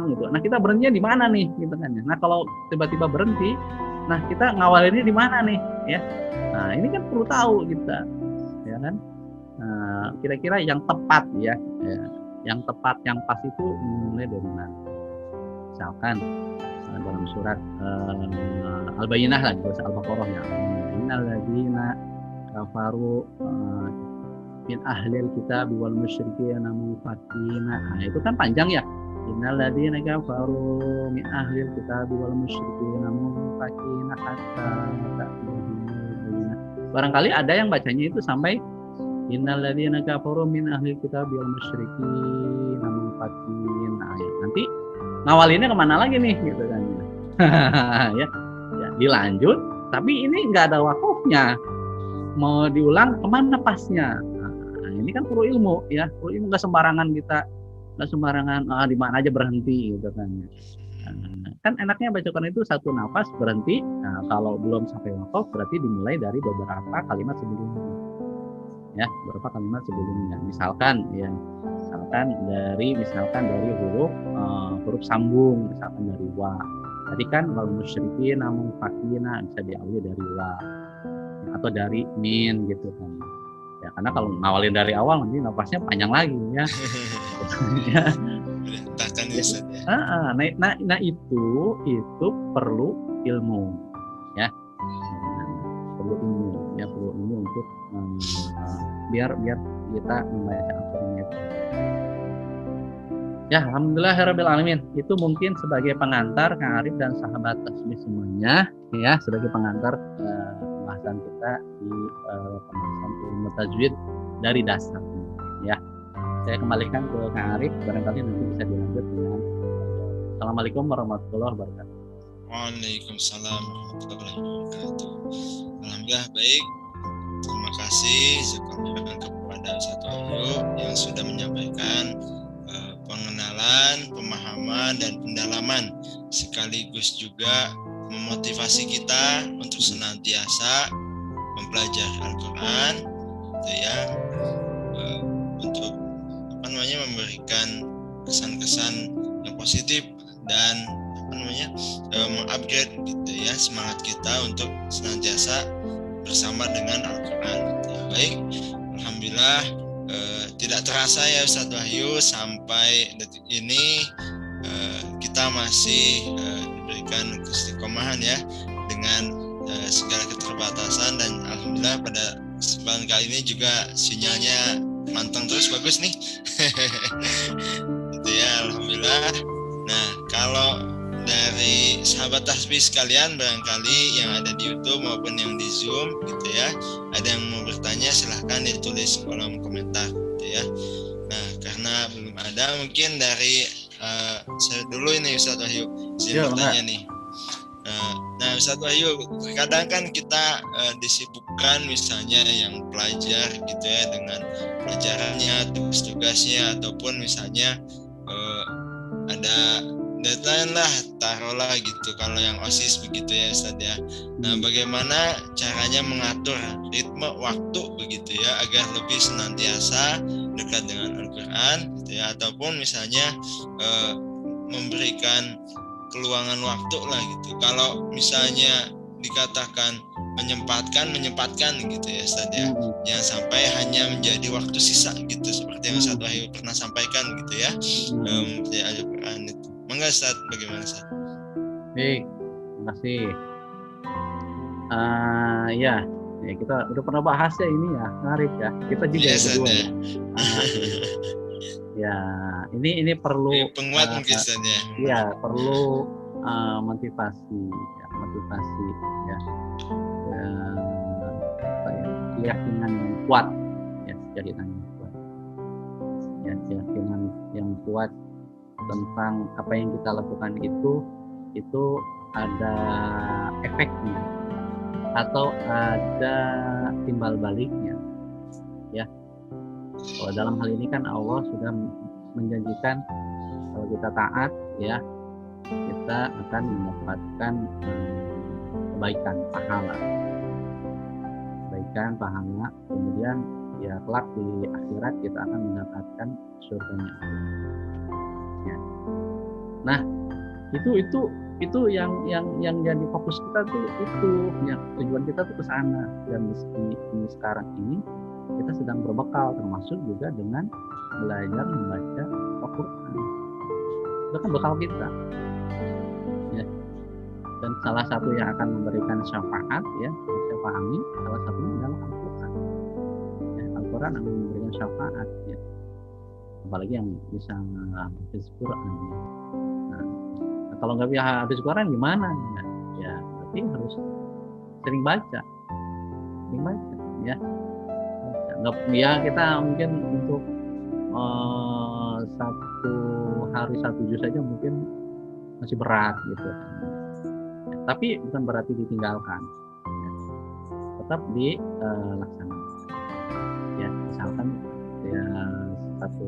gitu. Nah kita berhentinya di mana nih gitu kan ya. Nah kalau tiba-tiba berhenti, nah kita ngawalinnya di mana nih ya. Nah ini kan perlu tahu kita ya kan. Kira-kira yang tepat ya, yang tepat yang pas itu mulai dari mana. Misalkan dalam surat Al-Bayyinah lah, surat Al-Baqarah ya, innal ladzina kafaru min ahlil kitab wal musyrikin munfatina. Nah itu kan panjang ya, innal ladzina kafaru min ahlil kitab wal musyrikin munfatina hatta ta'lamu. Barangkali ada yang bacanya itu sampai innal ladzina kafaru min ahlil kitab wal musyrikin munfatina. Nanti ngawalinnya kemana lagi nih gitu kan. ya dilanjut, tapi ini nggak ada wakufnya, mau diulang kemana pasnya. Nah, ini kan perlu ilmu ya, perlu ilmu, nggak sembarangan di mana aja berhenti gitu kan. Kan enaknya baca Quran itu satu nafas berhenti. Nah, kalau belum sampai wakaf berarti dimulai dari beberapa kalimat sebelumnya ya, beberapa kalimat sebelumnya. Misalkan dari huruf sambung, misalkan dari wa. Tadi kan wal musyrikin namun fakina bisa diawali dari wa atau dari min gitu kan. Ya. karena kalau ngawalin dari awal nanti nafasnya panjang lagi ya. Ya. Berantakan ya Ustaz ya. Nah itu perlu ilmu ya. Perlu ilmu untuk biar kita membaca Al-Qur'an itu. Ya, alhamdulillahirabbil alamin. Itu mungkin sebagai pengantar Kang Arif dan sahabat tasbih semuanya ya, sebagai pengantar pembahasan kita di pembahasan ilmu tajwid dari dasar ya. Saya kembalikan ke Kang Arif, barangkali nanti bisa dilanjut dengan Assalamualaikum warahmatullahi wabarakatuh. Waalaikumsalam warahmatullahi wabarakatuh. Alhamdulillah baik. Terima kasih kepada Ustaz Wahyu yang sudah menyampaikan pengenalan, pemahaman, dan pendalaman sekaligus juga memotivasi kita untuk senantiasa mempelajari Al-Quran, gitu ya, untuk memberikan kesan-kesan yang positif dan mengupgrade gitu ya semangat kita untuk senantiasa bersama dengan Al-Quran. Baik, alhamdulillah. Tidak terasa ya Ustaz Wahyu, sampai detik ini kita masih diberikan keistiqomahan ya dengan segala keterbatasan, dan alhamdulillah pada kesempatan kali ini juga sinyalnya manteng terus, bagus nih. Itu ya, alhamdulillah. Nah, kalau dari sahabat tasbih sekalian barangkali yang ada di YouTube maupun yang di Zoom gitu ya, ada yang mau bertanya silahkan ditulis kolom komentar gitu ya. Nah, karena belum ada, mungkin dari saya dulu ini Ustaz Wahyu izin bertanya nih. Nah Ustaz Wahyu, kadang kan kita disibukkan misalnya yang pelajar gitu ya dengan pelajarannya, tugas-tugasnya, ataupun misalnya ada deadline lah, taruhlah gitu kalau yang OSIS begitu ya Ustaz ya. Nah, bagaimana caranya mengatur ritme waktu begitu ya agar lebih senantiasa dekat dengan Al-Quran gitu ya, ataupun misalnya memberikan keluangan waktu lah gitu. Kalau misalnya dikatakan menyempatkan gitu ya Ustaz ya. Jangan sampai hanya menjadi waktu sisa gitu seperti yang Ustaz Wahyu pernah sampaikan gitu ya. Di Al-Quran itu. Mangga Ustaz, bagaimana Ustaz? Baik, terima kasih. Ya, kita udah pernah bahas ya ini ya, Arif ya. Kita juga berdua ya. Ya, ini perlu penguat mungkin Ustaz ya. Iya, perlu motivasi ya. Keyakinan yang kuat ya, keyakinan yang kuat. Ya, keyakinan yang kuat tentang apa yang kita lakukan itu ada efeknya atau ada timbal baliknya ya. Kalau dalam hal ini kan Allah sudah menjanjikan kalau kita taat ya, kita akan mendapatkan kebaikan pahala, kemudian ya kelak di akhirat kita akan mendapatkan surganya Allah. Ya. Nah, itu yang jadi fokus kita tuh, itu yang tujuan kita tuh ke sana. Dan di sekarang ini kita sedang berbekal, termasuk juga dengan belajar membaca Al-Quran. Itu kan bekal kita ya. Dan salah satu yang akan memberikan syafaat ya, saya pahami salah satunya adalah Al-Quran ya. Al-Quran akan memberikan syafaat ya, apalagi yang bisa hafiz Quran ya. Nah, kalau nggak bisa hafiz Quran gimana ya, berarti harus sering baca ya. Ya kita mungkin untuk satu hari satu juz saja mungkin masih berat gitu ya, tapi bukan berarti ditinggalkan ya. Tetap dilaksanakan ya, misalkan ya satu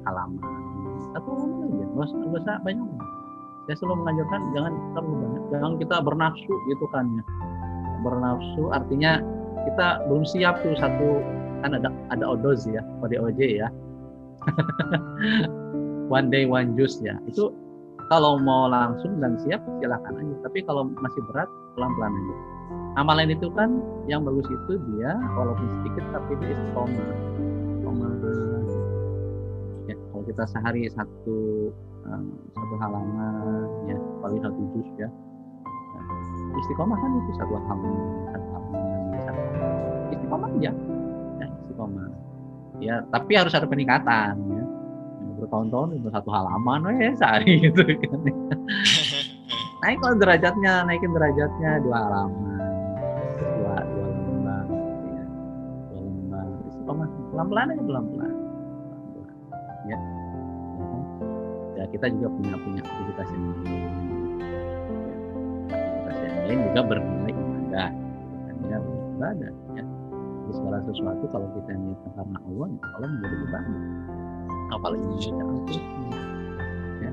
halaman aja, nggak usah banyak. Saya selalu mengajarkan jangan terlalu banyak, jangan kita bernafsu gitu kan ya. Bernafsu artinya kita belum siap tuh satu, kan ada odoz ya, ODOJ ya. One day one juice ya. Itu kalau mau langsung dan siap silakan aja. Tapi kalau masih berat pelan-pelan aja. amalan itu kan yang bagus itu dia walaupun sedikit tapi dia istiqomah. Ya, kalau kita sehari satu halaman ya, paling satu juz ya. Istiqomah kan itu satu halaman istiqomah aja ya, istiqomah ya, tapi harus ada peningkatan ya, bertahun-tahun itu satu halaman sehari gitu kan. Naikin derajatnya 2 halaman, dua lembar ya, 2 lembar istiqomah, pelan-pelan ya. Ya kita juga punya aktivitas yang lain juga bernilai ibadah ya, ibadah ya. Jadi segala sesuatu kalau kita niatkan karena Allah, ya Allah menjadi ibadah. Apalagi membaca Al-Quran ya,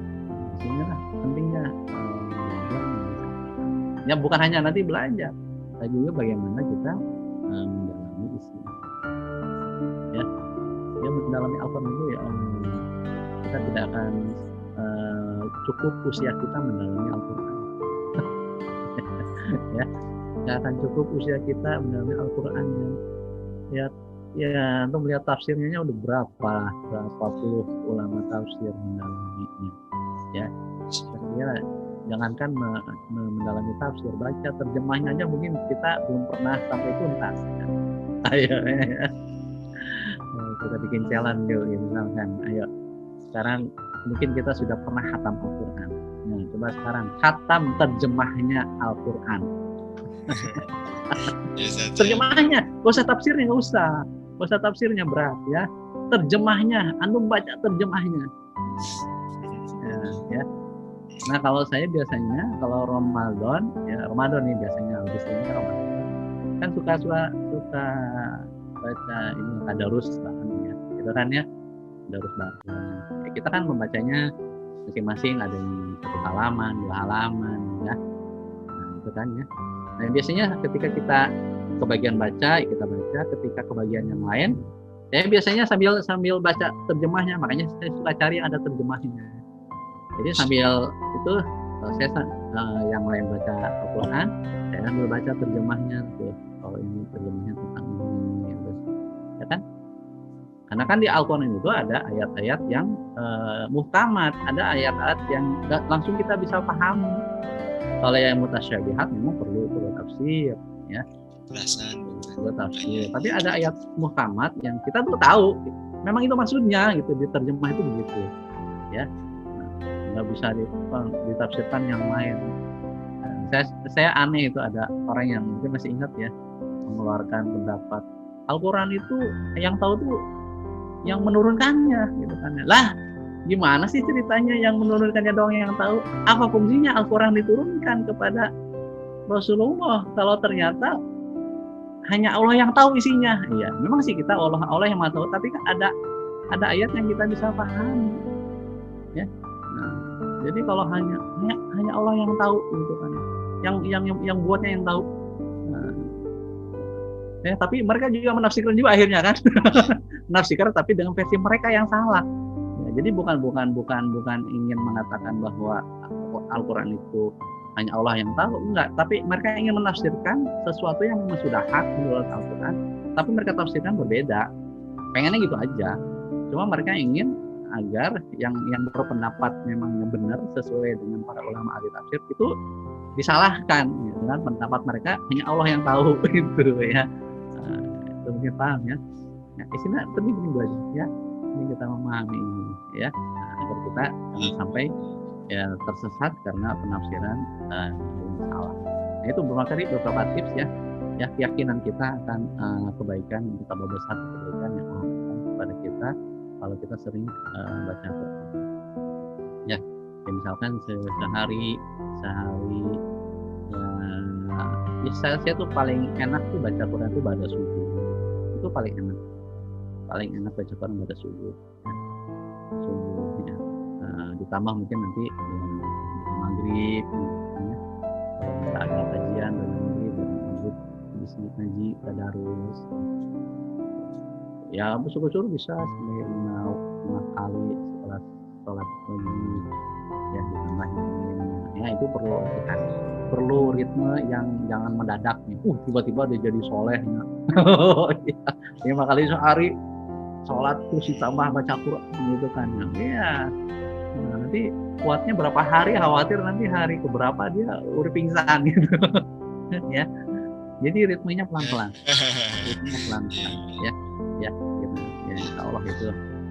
disinilah pentingnya ya, bukan hanya nanti belajar, tapi juga bagaimana kita mendalami isinya ya. Ya mendalami Al-Quran itu ya, kita tidak akan cukup usia kita mendalami Al-Quran ya, nggak akan cukup usia kita mendalami Al-Quran ya. Untuk melihat tafsirnya udah berapa puluh ulama tafsir mendalaminya ya. Sebenarnya jangankan mendalami tafsir, baca terjemahnya aja mungkin kita belum pernah sampai tuntas ya. Ayo ya. Kita bikin challenge yuk ya, misalkan ayo sekarang mungkin kita sudah pernah khatam Al-Quran ya, coba sekarang khatam terjemahnya Al-Quran. Terjemahnya, gak usah tafsirnya, gak usah tafsirnya berat ya, terjemahnya, antum baca terjemahnya ya. Nah kalau saya biasanya kalau Ramadan nih biasanya lebih seringnya Ramadan kan suka baca ini tadarus bahkan ya, gitu kan ya, tadarus bareng ya, kita kan membacanya masing-masing, ada yang 1 halaman 2 halaman ya, nah itu kan ya. Nah biasanya ketika kita kebagian baca, kita baca, ketika kebagian yang lain, saya biasanya sambil baca terjemahnya, makanya saya suka cari yang ada terjemahnya. Jadi sambil itu saya yang lain baca Al-Quran, saya sambil baca terjemahnya tuh. Kalau ini terjemahnya tentang ini, terus ya kan? Karena kan di Al-Quran itu ada ayat-ayat yang muhkamat, ada ayat-ayat yang langsung kita bisa pahami. Kalau yang mutasyabihat memang perlu tafsir ya. Tafsir. Tapi ada ayat muhkamat yang kita tuh tahu, memang itu maksudnya gitu, diterjemah itu begitu ya. Nggak bisa ditafsirkan yang lain. Saya aneh itu ada orang yang mungkin masih ingat ya, mengeluarkan pendapat Al-Quran itu yang tahu tuh yang menurunkannya gitu kan. Lah gimana sih ceritanya yang menurunkannya doang yang tahu? Apa fungsinya Al-Quran diturunkan kepada Rasulullah kalau ternyata hanya Allah yang tahu isinya? Iya, memang sih kita Allah yang tahu, tapi kan ada ayat yang kita bisa pahami ya. Nah, jadi kalau hanya Allah yang tahu gitu kan, yang buatnya yang tahu. Nah, ya, tapi mereka juga menafsirkan juga akhirnya kan, menafsirkan tapi dengan versi mereka yang salah. Ya, jadi bukan ingin mengatakan bahwa Al-Quran itu hanya Allah yang tahu, enggak. Tapi mereka ingin menafsirkan sesuatu yang memang sudah hak menurut Al-Quran, tapi mereka tafsirkan berbeda. Pengennya gitu aja. Cuma mereka ingin agar yang berpendapat memang benar sesuai dengan para ulama ahli tafsir itu disalahkan ya, dengan pendapat mereka hanya Allah yang tahu gitu ya. Itu mungkin paham ya. Nah, isinya penting belajar ya. Ini kita memahami ini ya, agar kita jangan sampai ya tersesat karena penafsiran yang salah. Nah, itu beberapa tips ya. Ya, keyakinan kita akan kebaikan, betapa besar kebaikan yang Allah berikan kepada kita kalau kita sering baca Quran. Ya, misalkan sehari ya saya tuh paling enak tuh baca Quran tuh pada subuh. Itu paling enak baca Quran pada subuh. Ya. Subuh ya. Ditambah mungkin nanti maghrib ya. Kalau ada kajian dan maghrib bisa ngaji tadarus. Ya syukur bisa sampai 5 kali setelah sholat pagi ya, ditambah ya itu perlu aplikasi. perlu ritme yang jangan mendadak nih. Tiba-tiba dia jadi soleh. Ya, 5 kali sehari sholat terus ditambah baca Quran gitu kan. Iya. Nah, nanti kuatnya berapa hari, khawatir nanti hari keberapa dia udah pingsan gitu. Ya. Jadi ritmenya pelan-pelan. Ritmenya pelan-pelan ya. Ya, gitu. Ya, insya Allah itu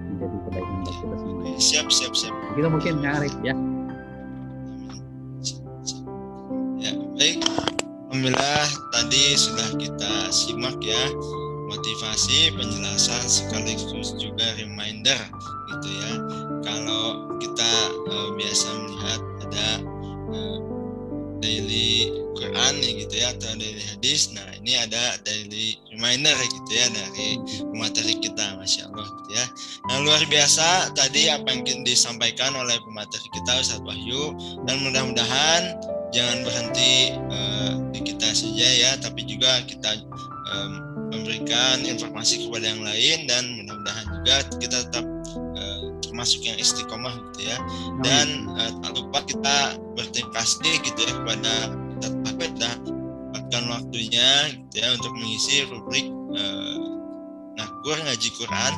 menjadi kebaikan buat kita semua. Siap. Begitu mungkin Kang Arif ya. Ya, baik. Alhamdulillah tadi sudah kita simak ya motivasi, penjelasan sekaligus juga reminder gitu ya. Kalau kita biasa melihat ada daily Quran ya gitu ya atau daily hadis, nah ini ada daily reminder gitu ya dari pemateri kita, Masya Allah gitu ya. Nah luar biasa tadi apa yang disampaikan oleh pemateri kita Ustadz Wahyu, dan mudah-mudahan jangan berhenti di kita saja ya, tapi juga kita memberikan informasi kepada yang lain, dan mudah-mudahan juga kita tetap termasuk yang istiqomah gitu ya. Dan tak lupa kita berterima kasih gitu ya kepada Ustadz Ahmed dan dapatkan waktunya gitu ya untuk mengisi rubrik Nakur Ngaji Quran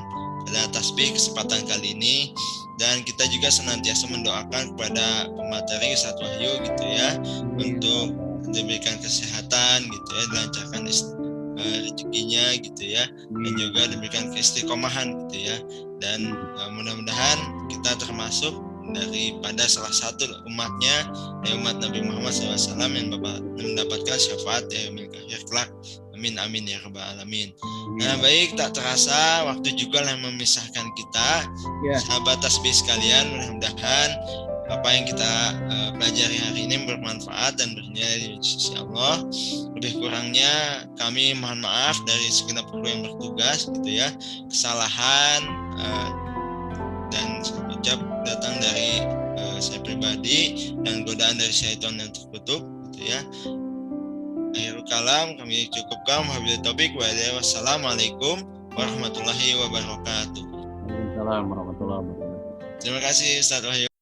pada tasbih kesempatan kali ini. Dan kita juga senantiasa mendoakan kepada pemateri Ustadz Wahyu gitu ya, untuk diberikan kesehatan gitu ya, dilancarkan rezekinya gitu ya, dan juga diberikan keistiqomahan gitu ya. Dan mudah-mudahan kita termasuk daripada salah satu umatnya, umat Nabi Muhammad SAW yang mendapatkan syafaat yaumil akhir kelak. Amin amin ya rabbal alamin. Nah baik, tak terasa waktu juga yang memisahkan kita ya. Sahabat tasbih sekalian, mudah-mudahan apa yang kita pelajari hari ini bermanfaat dan bernilai di sisi Allah. Lebih kurangnya kami mohon maaf dari segenap kru yang bertugas gitu ya. Kesalahan dan ucap datang dari saya pribadi dan godaan dari syaitan yang terkutuk gitu ya. Akhirul kalam kami cukupkan. Wabillahi taufiq wa hidayah. Wassalamualaikum warahmatullahi wabarakatuh. Waalaikumsalam warahmatullahi wabarakatuh. Terima kasih Ustadz Wahyu.